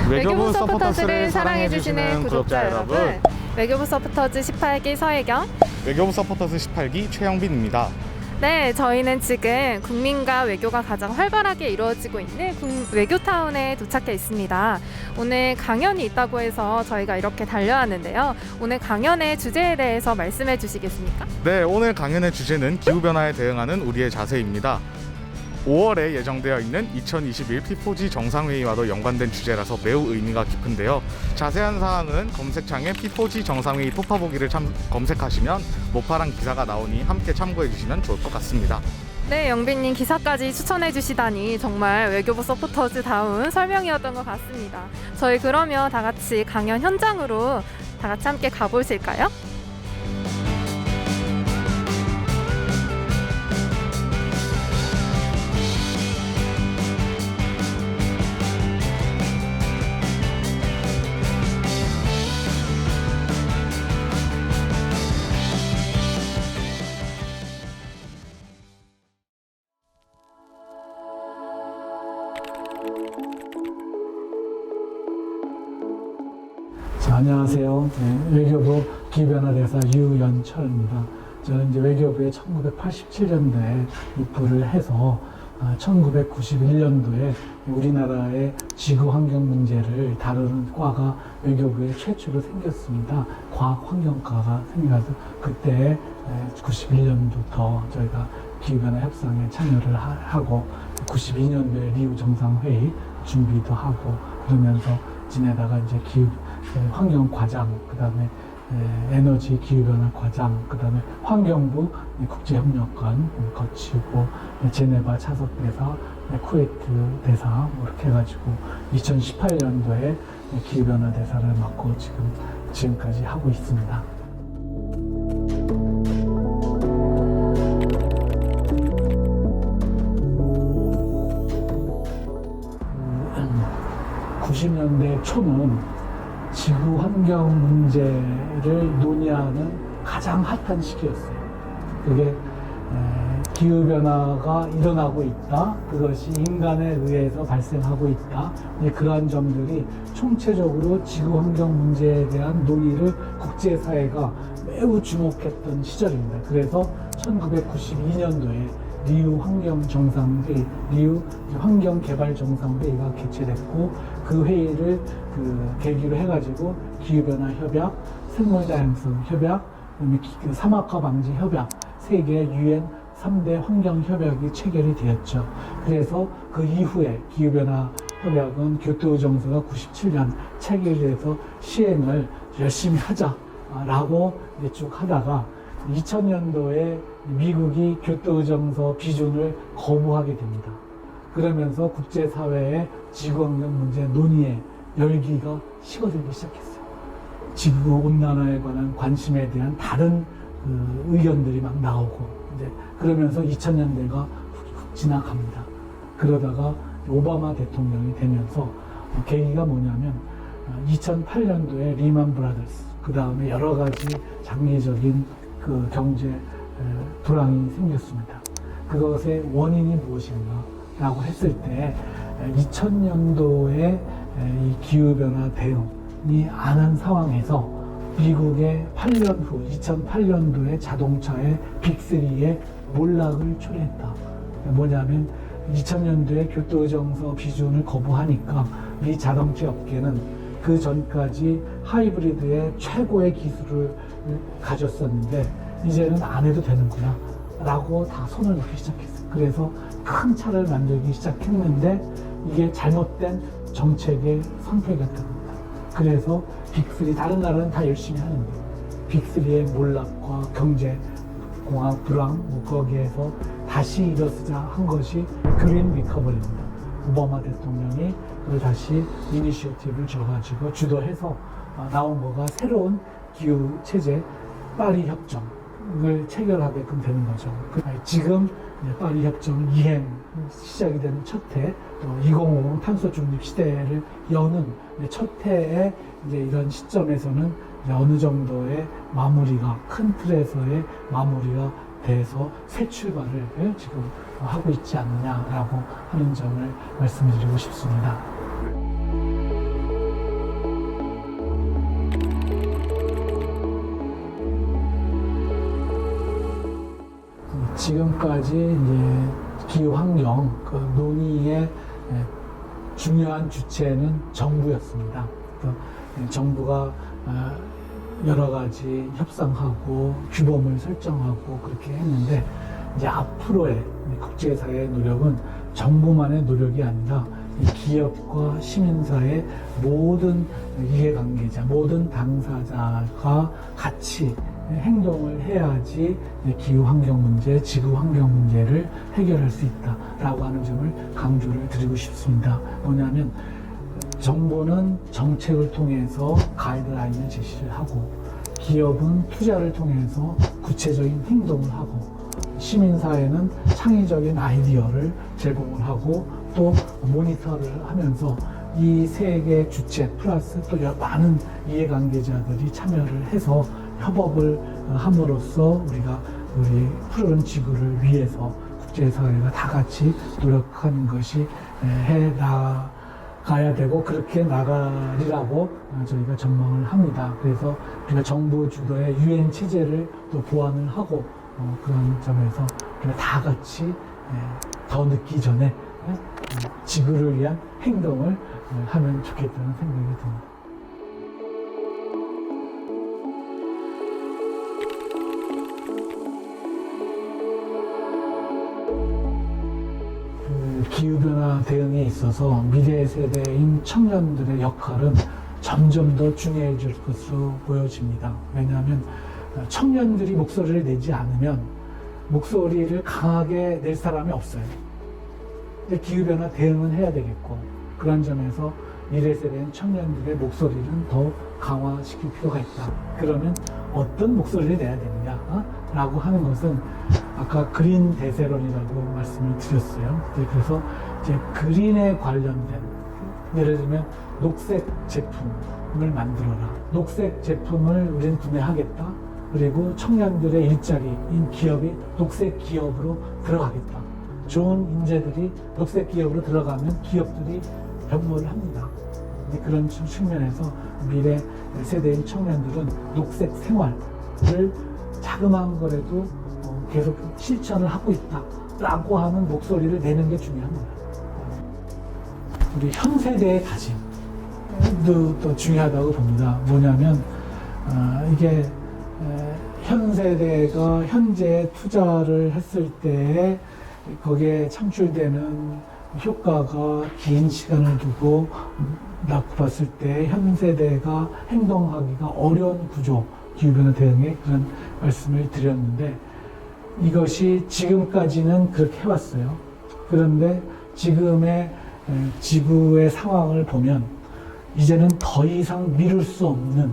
외교부 서포터즈를 사랑해주시는 구독자 여러분, 외교부 서포터즈 18기 서혜경, 외교부 서포터즈 18기 최영빈입니다. 네, 저희는 지금 국민과 외교가 가장 활발하게 이루어지고 있는 외교타운에 도착해 있습니다. 오늘 강연이 있다고 해서 저희가 이렇게 달려왔는데요. 오늘 강연의 주제에 대해서 말씀해 주시겠습니까? 네, 오늘 강연의 주제는 기후변화에 대응하는 우리의 자세입니다. 5월에 예정되어 있는 2021 P4G 정상회의와도 연관된 주제라서 매우 의미가 깊은데요. 자세한 사항은 검색창에 P4G 정상회의 토파보기를 검색하시면 모파랑 기사가 나오니 함께 참고해 주시면 좋을 것 같습니다. 네, 영빈님 기사까지 추천해 주시다니 정말 외교부 서포터즈다운 설명이었던 것 같습니다. 저희 그러면 다 같이 강연 현장으로 다 같이 함께 가보실까요? 안녕하세요. 외교부 기후변화대사 유연철입니다. 저는 이제 외교부에 1987년도에 입부를 해서 1991년도에 우리나라의 지구 환경 문제를 다루는 과가 외교부에 최초로 생겼습니다. 과학환경과가 생겨서 그때 91년부터 저희가 기후변화 협상에 참여를 하고 92년도에 리우 정상회의 준비도 하고 그러면서 지내다가 이제 환경과장, 그 다음에 에너지 기후변화 과장, 그 다음에 환경부 국제협력관 거치고 제네바 차석대사, 쿠웨이트 대사 이렇게 해가지고 2018년도에 기후변화 대사를 맡고 지금까지 하고 있습니다. 90년대 초는 지구 환경 문제를 논의하는 가장 핫한 시기였어요. 그게 기후변화가 일어나고 있다. 그것이 인간에 의해서 발생하고 있다. 그러한 점들이 총체적으로 지구 환경 문제에 대한 논의를 국제사회가 매우 주목했던 시절입니다. 그래서 1992년도에 리우 환경정상회의, 리우 환경개발정상회의가 개최됐고 그 회의를 계기로 해가지고 기후변화 협약, 생물다양성 협약, 그다음에 사막화 방지 협약, 세계 유엔 3대 환경협약이 체결이 되었죠. 그래서 그 이후에 기후변화 협약은 교토의정서가 97년 체결돼서 시행을 열심히 하자라고 쭉 하다가 2000년도에 미국이 교토의정서 비준을 거부하게 됩니다. 그러면서 국제사회의 지구환경 문제 논의의 열기가 식어들기 시작했어요. 지구온난화에 관한 관심에 대한 다른 의견들이 막 나오고 그러면서 2000년대가 훅 지나갑니다. 그러다가 오바마 대통령이 되면서 계기가 뭐냐면 2008년도에 리만 브라더스, 그 다음에 여러 가지 장기적인 경제 불황이 생겼습니다. 그것의 원인이 무엇인가 라고 했을 때 2000년도에 이 기후변화 대응이 안 한 상황에서 미국의 8년 후 2008년도에 자동차의 빅3의 몰락을 초래했다. 뭐냐면 2000년도에 교토의정서 비준을 거부하니까 이 자동차 업계는 그 전까지 하이브리드의 최고의 기술을 가졌었는데 이제는 안 해도 되는구나 라고 다 손을 놓기 시작했어요. 그래서 큰 차를 만들기 시작했는데 이게 잘못된 정책의 선택이었던 겁니다. 그래서 빅3, 다른 나라는 다 열심히 하는데 빅3의 몰락과 경제공학 불황 거기에서 다시 일어서자 한 것이 그린 리커버리입니다. 오바마 대통령이 그걸 다시 이니셔티브를 줘가지고 주도해서 나온 거가 새로운 기후 체제 파리 협정을 체결하게끔 되는 거죠. 지금 파리 협정 이행 시작이 되는 첫 해, 또 2050 탄소 중립 시대를 여는 첫 해에 이제 이런 시점에서는 이제 어느 정도의 마무리가 큰 틀에서의 마무리가 돼서 새 출발을 지금 하고 있지 않느냐라고 하는 점을 말씀드리고 싶습니다. 지금까지 이제 기후 환경 그 논의의 중요한 주체는 정부였습니다. 정부가 여러 가지 협상하고 규범을 설정하고 그렇게 했는데 이제 앞으로의 국제사회의 노력은 정부만의 노력이 아니라 이 기업과 시민사회 모든 이해관계자, 모든 당사자가 같이 행동을 해야지 기후환경 문제, 지구환경 문제를 해결할 수 있다라고 하는 점을 강조를 드리고 싶습니다. 뭐냐면 정부는 정책을 통해서 가이드라인을 제시를 하고 기업은 투자를 통해서 구체적인 행동을 하고 시민사회는 창의적인 아이디어를 제공을 하고 또 모니터를 하면서 이 세 개 주체 플러스 또 많은 이해관계자들이 참여를 해서 협업을 함으로써 우리가 우리 푸르른 지구를 위해서 국제사회가 다 같이 노력하는 것이 해 나가야 되고 그렇게 나가리라고 저희가 전망을 합니다. 그래서 우리가 정부 주도의 유엔 체제를 또 보완을 하고 그런 점에서 우리가 다 같이 더 늦기 전에 지구를 위한 행동을 하면 좋겠다는 생각이 듭니다. 기후변화 대응에 있어서 미래 세대인 청년들의 역할은 점점 더 중요해질 것으로 보여집니다. 왜냐하면 청년들이 목소리를 내지 않으면 목소리를 강하게 낼 사람이 없어요. 근데 기후변화 대응은 해야 되겠고 그런 점에서 미래 세대인 청년들의 목소리는 더 강화시킬 필요가 있다. 그러면 어떤 목소리를 내야 되느냐? 라고 하는 것은 아까 그린 대세론이라고 말씀을 드렸어요. 그래서 이제 그린에 관련된 예를 들면 녹색 제품을 만들어라. 녹색 제품을 우리는 구매하겠다. 그리고 청년들의 일자리인 기업이 녹색 기업으로 들어가겠다. 좋은 인재들이 녹색 기업으로 들어가면 기업들이 변모를 합니다. 그런 측면에서 미래 세대인 청년들은 녹색 생활을 자그마한 거라도 계속 실천을 하고 있다라고 하는 목소리를 내는 게 중요합니다. 우리 현 세대의 다짐도 또 중요하다고 봅니다. 뭐냐면 이게 현 세대가 현재 투자를 했을 때 거기에 창출되는 효과가 긴 시간을 두고 놓고 봤을 때 현 세대가 행동하기가 어려운 구조, 기후변화 대응에 그런 말씀을 드렸는데 이것이 지금까지는 그렇게 해왔어요. 그런데 지금의 지구의 상황을 보면 이제는 더 이상 미룰 수 없는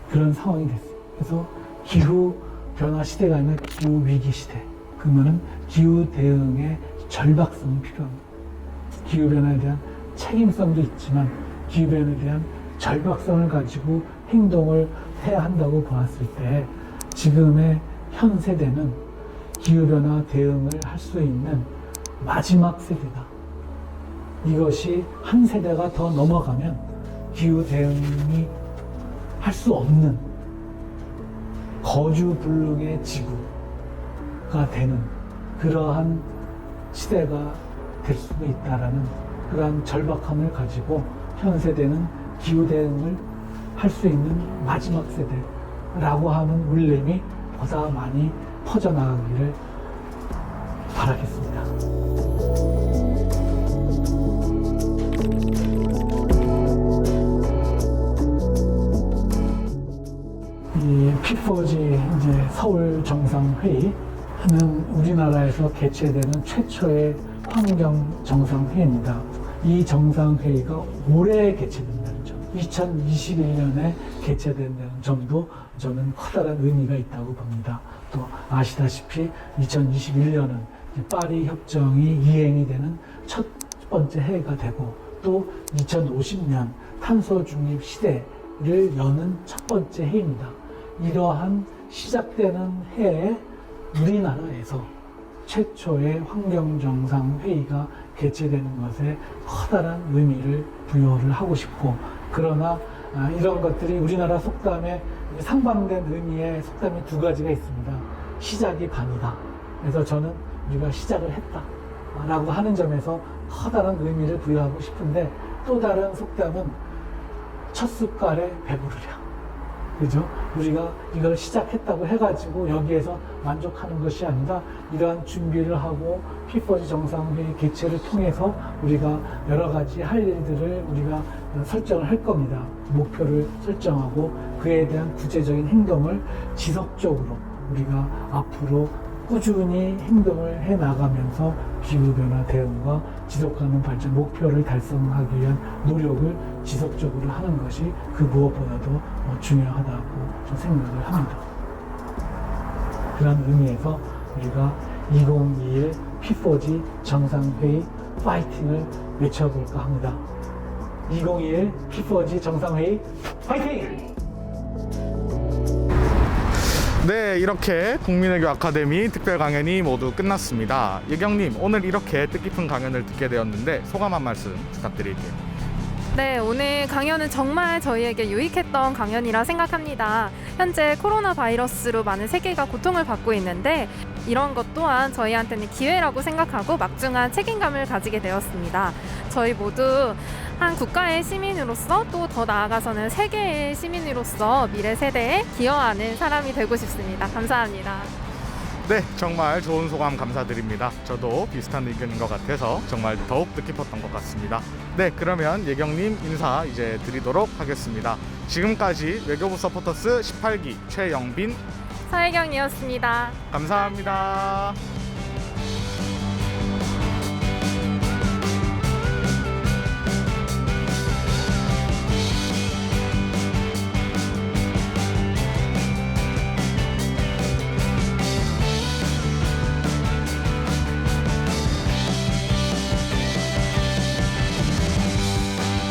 그런 상황이 됐어요. 그래서 기후변화 시대가 아니라 기후위기 시대. 그러면은 기후 대응의 절박성이 필요합니다. 기후변화에 대한 책임성도 있지만 기후변화에 대한 절박성을 가지고 행동을 해야 한다고 보았을 때 지금의 현 세대는 기후변화 대응을 할 수 있는 마지막 세대다. 이것이 한 세대가 더 넘어가면 기후 대응이 할 수 없는 거주불능의 지구가 되는 그러한 시대가 될 수도 있다라는 그러한 절박함을 가지고 현 세대는 기후 대응을 할 수 있는 마지막 세대라고 하는 울림이 보다 많이 퍼져나가기를 바라겠습니다. 이 P4G 이제 서울 정상회의는 우리나라에서 개최되는 최초의 환경 정상회의입니다. 이 정상회의가 올해 개최된다는 점, 2021년에 개최된다는 점도 저는 커다란 의미가 있다고 봅니다. 또 아시다시피 2021년은 파리 협정이 이행이 되는 첫 번째 해가 되고 또 2050년 탄소 중립 시대를 여는 첫 번째 해입니다. 이러한 시작되는 해에 우리나라에서 최초의 환경정상회의가 개최되는 것에 커다란 의미를 부여를 하고 싶고 그러나 이런 것들이 우리나라 속담에 상반된 의미의 속담이 두 가지가 있습니다. 시작이 반이다. 그래서 저는 우리가 시작을 했다라고 하는 점에서 커다란 의미를 부여하고 싶은데, 또 다른 속담은 첫 숟갈에 배부르랴. 그죠? 우리가 이걸 시작했다고 해가지고 여기에서 만족하는 것이 아니라 이러한 준비를 하고 P4G 정상회의 개최를 통해서 우리가 여러 가지 할 일들을 우리가 설정을 할 겁니다. 목표를 설정하고 그에 대한 구체적인 행동을 지속적으로 우리가 앞으로 꾸준히 행동을 해 나가면서 기후변화 대응과 지속가능 발전 목표를 달성하기 위한 노력을 지속적으로 하는 것이 그 무엇보다도 중요하다고 좀 생각을 합니다. 그런 의미에서 우리가 2021 P4G 정상회의 파이팅을 외쳐볼까 합니다. 2021 P4G 정상회의 파이팅! 네, 이렇게 국민외교 아카데미 특별 강연이 모두 끝났습니다. 예경님, 오늘 이렇게 뜻깊은 강연을 듣게 되었는데 소감 한 말씀 부탁드릴게요. 네, 오늘 강연은 정말 저희에게 유익했던 강연이라 생각합니다. 현재 코로나 바이러스로 많은 세계가 고통을 받고 있는데 이런 것 또한 저희한테는 기회라고 생각하고 막중한 책임감을 가지게 되었습니다. 저희 모두 한 국가의 시민으로서 또 더 나아가서는 세계의 시민으로서 미래 세대에 기여하는 사람이 되고 싶습니다. 감사합니다. 네, 정말 좋은 소감 감사드립니다. 저도 비슷한 의견인 것 같아서 정말 더욱 뜻깊었던 것 같습니다. 네, 그러면 예경님 인사 이제 드리도록 하겠습니다. 지금까지 외교부 서포터스 18기 최영빈 서혜경이었습니다. 감사합니다.